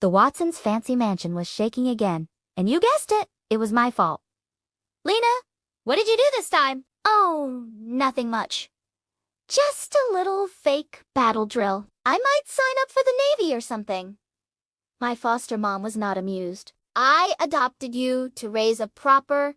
The Watsons' fancy mansion was shaking again, and you guessed it, it was my fault. Lena, what did you do this time? Oh, nothing much. Just a little fake battle drill. I might sign up for the Navy or something. My foster mom was not amused. I adopted you to raise a proper,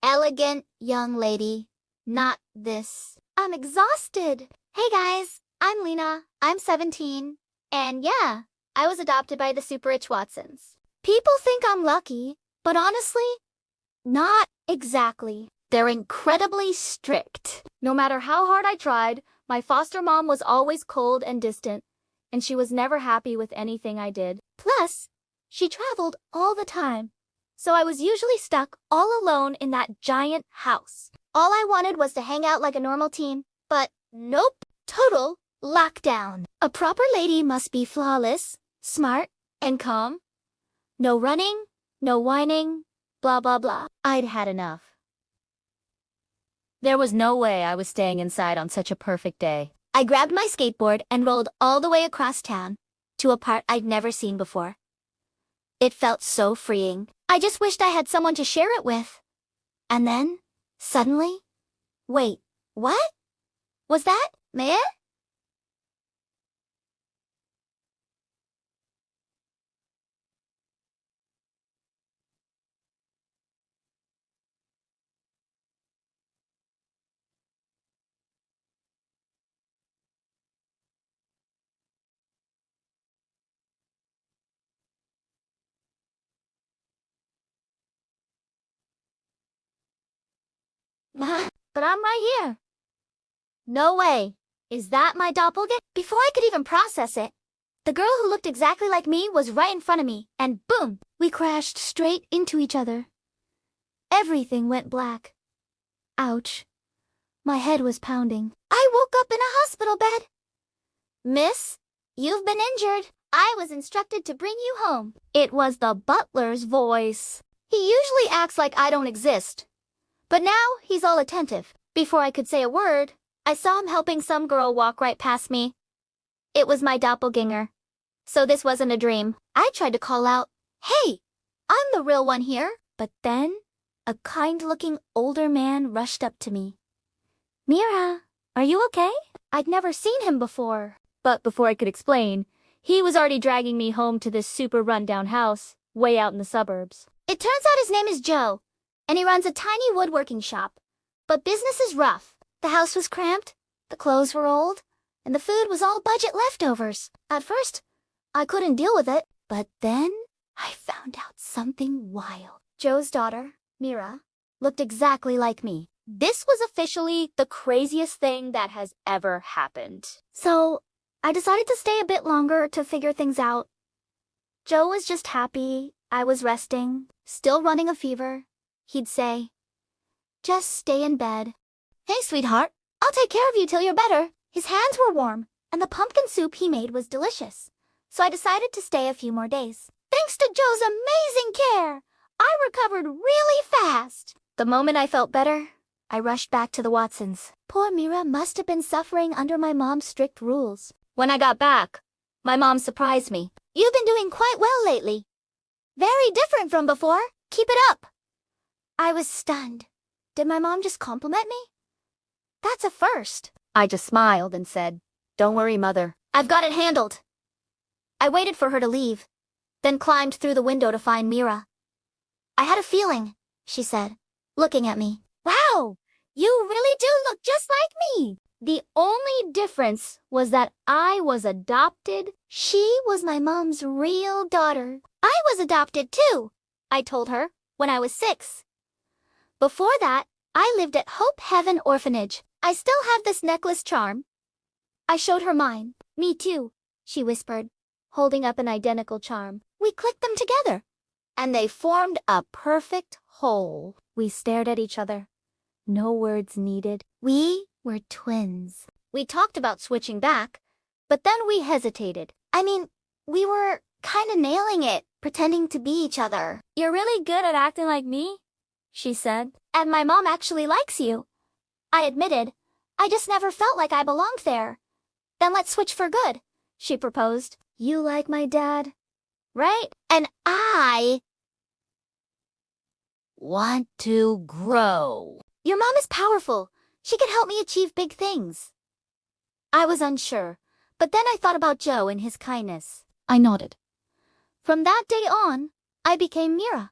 elegant young lady, not this. I'm exhausted. Hey guys, I'm Lena. I'm 17. And yeah, I was adopted by the super rich Watsons. People think I'm lucky, but honestly, not exactly. They're incredibly strict. No matter how hard I tried, my foster mom was always cold and distant, and she was never happy with anything I did. Plus, she traveled all the time, so I was usually stuck all alone in that giant house. All I wanted was to hang out like a normal teen, but nope, total lockdown. A proper lady must be flawless, smart, and calm. No running, no whining, blah blah blah. I'd had enough. There was no way I was staying inside on such a perfect day. I grabbed my skateboard and rolled all the way across town to a part I'd never seen before. It felt so freeing. I just wished I had someone to share it with. And then, suddenly, wait, what? Was that me? But I'm right here. No way. Is that my doppelganger? Before I could even process it, the girl who looked exactly like me was right in front of me, and boom, we crashed straight into each other. Everything went black. Ouch. My head was pounding. I woke up in a hospital bed. Miss, you've been injured. I was instructed to bring you home. It was the butler's voice. He usually acts like I don't exist. But now he's all attentive. Before I could say a word, I saw him helping some girl walk right past me. It was my doppelganger. So this wasn't a dream. I tried to call out, "Hey, I'm the real one here." But then, a kind-looking older man rushed up to me. "Mira, are you okay?" I'd never seen him before. But before I could explain, he was already dragging me home to this super run-down house, way out in the suburbs. It turns out his name is Joe, and he runs a tiny woodworking shop. But business is rough. The house was cramped, the clothes were old, and the food was all budget leftovers. At first, I couldn't deal with it, but then I found out something wild. Joe's daughter, Mira, looked exactly like me. This was officially the craziest thing that has ever happened. So, I decided to stay a bit longer to figure things out. Joe was just happy I was resting, still running a fever. He'd say, "Just stay in bed. Hey, sweetheart, I'll take care of you till you're better." His hands were warm, and the pumpkin soup he made was delicious. So I decided to stay a few more days. Thanks to Joe's amazing care, I recovered really fast. The moment I felt better, I rushed back to the Watsons. Poor Mira must have been suffering under my mom's strict rules. When I got back, my mom surprised me. "You've been doing quite well lately. Very different from before. Keep it up." I was stunned. Did my mom just compliment me? That's a first. I just smiled and said, "Don't worry, Mother. I've got it handled." I waited for her to leave, then climbed through the window to find Mira. "I had a feeling," she said, looking at me. "Wow, you really do look just like me." The only difference was that I was adopted. She was my mom's real daughter. "I was adopted too," I told her when I was 6. Before that, I lived at Hope Heaven Orphanage. I still have this necklace charm. I showed her mine. "Me too," she whispered, holding up an identical charm. We clicked them together, and they formed a perfect whole. We stared at each other. No words needed. We were twins. We talked about switching back, but then we hesitated. I mean, we were kind of nailing it, pretending to be each other. "You're really good at acting like me," she said. "And my mom actually likes you," I admitted. "I just never felt like I belonged there." "Then let's switch for good," she proposed. "You like my dad?" right? And I want to grow. Your mom is powerful. She can help me achieve big things. I was unsure, but then I thought about Joe and his kindness. I nodded. From that day on, I became Mira.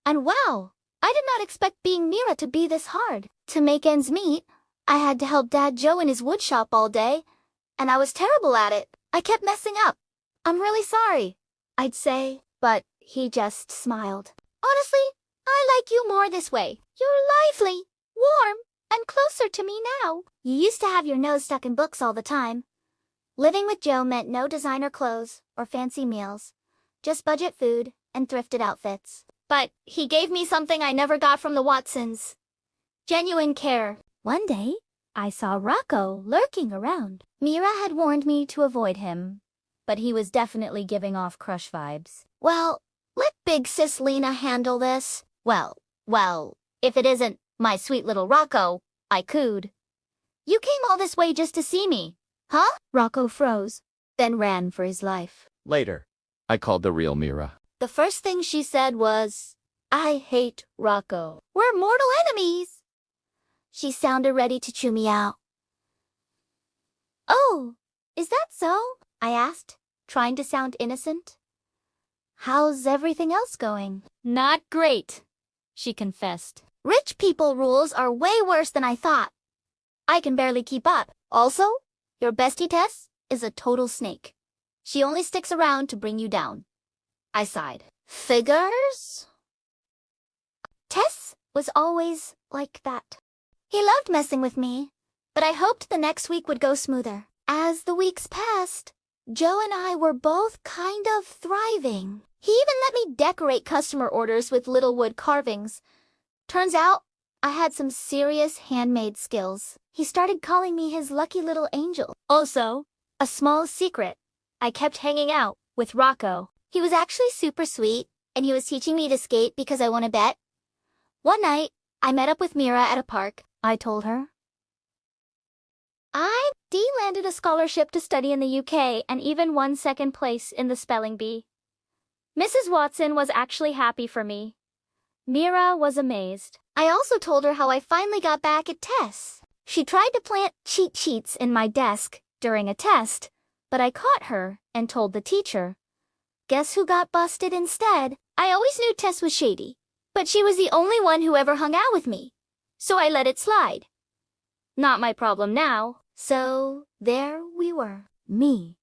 And wow, I did not expect being Mira to be this hard. To make ends meet, I had to help Dad Joe in his woodshop all day, and I was terrible at it. I kept messing up. I'm really sorry, I'd say, but he just smiled. Honestly, I like you more this way. You're lively, warm, and closer to me now. You used to have your nose stuck in books all the time. Living with Joe meant no designer clothes or fancy meals, just budget food and thrifted outfits. But he gave me something I never got from the Watsons. Genuine care. One day, I saw Rocco lurking around. Mira had warned me to avoid him, but he was definitely giving off crush vibes. Well, let big sis Lena handle this. Well, if it isn't my sweet little Rocco, I cooed. You came all this way just to see me, huh? Rocco froze, then ran for his life. Later, I called the real Mira. The first thing she said was, I hate Rocco. We're mortal enemies. She sounded ready to chew me out. Oh, is that so? I asked, trying to sound innocent. How's everything else going? Not great, she confessed. Rich people rules are way worse than I thought. I can barely keep up. Also, your bestie Tess is a total snake. She only sticks around to bring you down. I sighed. Figures? Tess was always like that. He loved messing with me, but I hoped the next week would go smoother. As the weeks passed, Joe and I were both kind of thriving. He even let me decorate customer orders with little wood carvings. Turns out, I had some serious handmade skills. He started calling me his lucky little angel. Also, a small secret, I kept hanging out with Rocco. He was actually super sweet, and he was teaching me to skate because I won a bet. One night, I met up with Mira at a park. I told her. I landed a scholarship to study in the UK and even won second place in the spelling bee. Mrs. Watson was actually happy for me. Mira was amazed. I also told her how I finally got back at Tess. She tried to plant cheat sheets in my desk during a test, but I caught her and told the teacher. Guess who got busted instead? I always knew Tess was shady, but she was the only one who ever hung out with me, so I let it slide. Not my problem now. So there we were, me,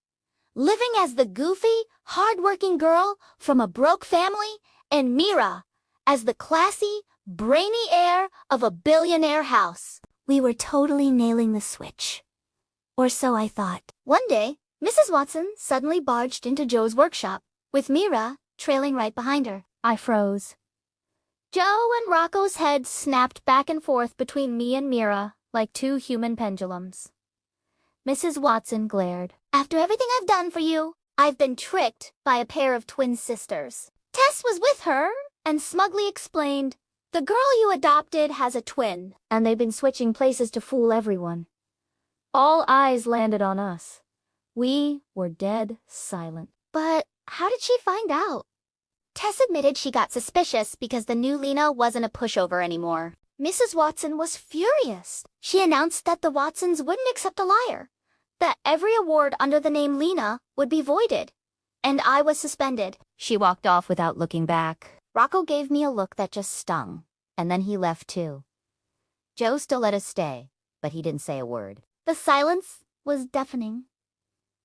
living as the goofy, hard-working girl from a broke family, and Mira as the classy, brainy heir of a billionaire house. We were totally nailing the switch. Or so I thought. One day, Mrs. Watson suddenly barged into Joe's workshop, with Mira trailing right behind her. I froze. Joe and Rocco's heads snapped back and forth between me and Mira like two human pendulums. Mrs. Watson glared. After everything I've done for you, I've been tricked by a pair of twin sisters. Tess was with her and smugly explained, the girl you adopted has a twin, and they've been switching places to fool everyone. All eyes landed on us. We were dead silent. But how did she find out? Tess admitted she got suspicious because the new Lena wasn't a pushover anymore. Mrs. Watson was furious. She announced that the Watsons wouldn't accept a liar, that every award under the name Lena would be voided, and I was suspended. She walked off without looking back. Rocco gave me a look that just stung, and then he left too. Joe still let us stay, but he didn't say a word. The silence was deafening.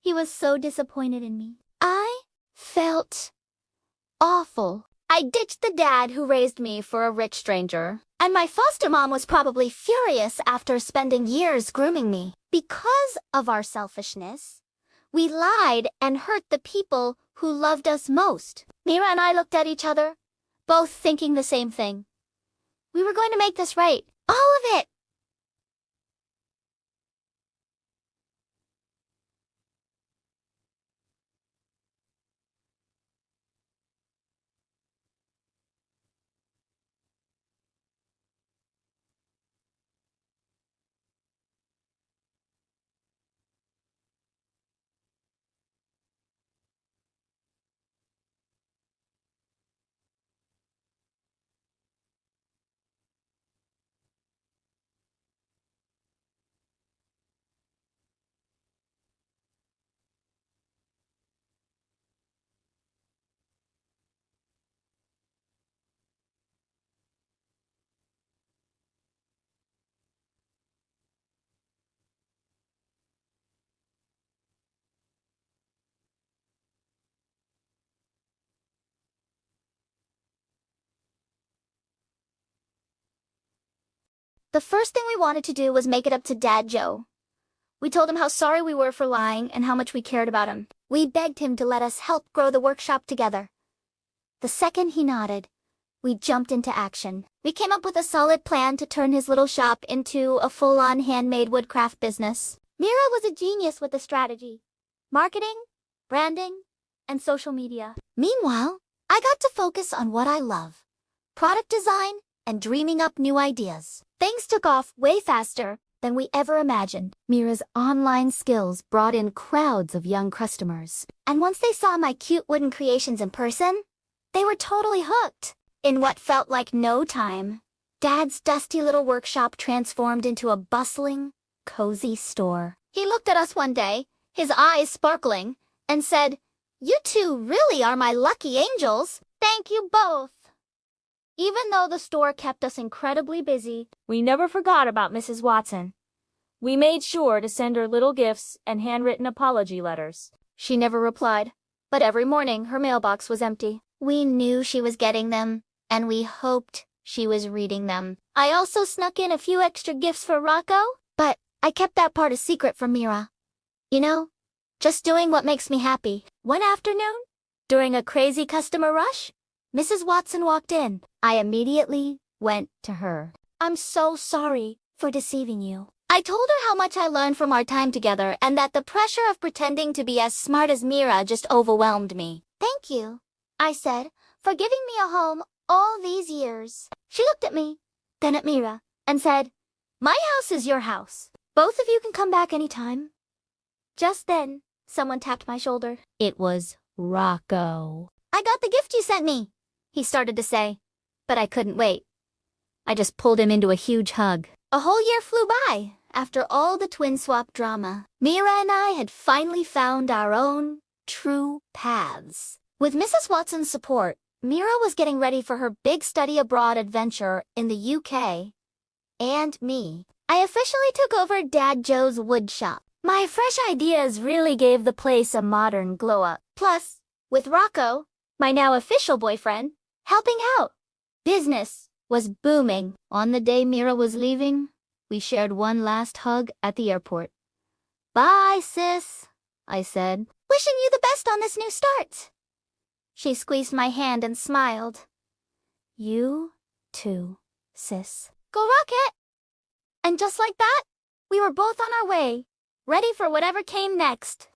He was so disappointed in me. I felt awful. I ditched the dad who raised me for a rich stranger. And my foster mom was probably furious after spending years grooming me. Because of our selfishness, we lied and hurt the people who loved us most. Mira and I looked at each other, both thinking the same thing. We were going to make this right. All of it. The first thing we wanted to do was make it up to Dad Joe. We told him how sorry we were for lying and how much we cared about him. We begged him to let us help grow the workshop together. The second he nodded, we jumped into action. We came up with a solid plan to turn his little shop into a full-on handmade woodcraft business. Mira was a genius with the strategy, marketing, branding, and social media. Meanwhile, I got to focus on what I love, product design and dreaming up new ideas. Things took off way faster than we ever imagined. Mira's online skills brought in crowds of young customers. And once they saw my cute wooden creations in person, they were totally hooked. In what felt like no time, Dad's dusty little workshop transformed into a bustling, cozy store. He looked at us one day, his eyes sparkling, and said, "You two really are my lucky angels. Thank you both." Even though the store kept us incredibly busy, We never forgot about Mrs. Watson. We made sure to send her little gifts and handwritten apology letters. she never replied. But every morning her mailbox was empty. We knew she was getting them, and we hoped she was reading them. I also snuck in a few extra gifts for Rocco, but I kept that part a secret from Mira. You know, just doing what makes me happy. One afternoon, during a crazy customer rush, Mrs. Watson walked in. I immediately went to her. "I'm so sorry for deceiving you." I told her how much I learned from our time together and that the pressure of pretending to be as smart as Mira just overwhelmed me. "Thank you," I said, "for giving me a home all these years." She looked at me, then at Mira, and said, "My house is your house. Both of you can come back anytime." Just then, someone tapped my shoulder. It was Rocco. "I got the gift you sent me," he started to say, but I couldn't wait. I just pulled him into a huge hug. A whole year flew by after all the twin swap drama. Mira and I had finally found our own true paths. With Mrs. Watson's support, Mira was getting ready for her big study abroad adventure in the UK. And me. I officially took over Dad Joe's wood shop. My fresh ideas really gave the place a modern glow-up. Plus, with Rocco, my now official boyfriend, helping out, business was booming. On the day Mira was leaving, we shared one last hug at the airport. "Bye, sis," I said. "Wishing you the best on this new start." She squeezed my hand and smiled. "You too, sis. Go Rocket!" And just like that, we were both on our way, ready for whatever came next.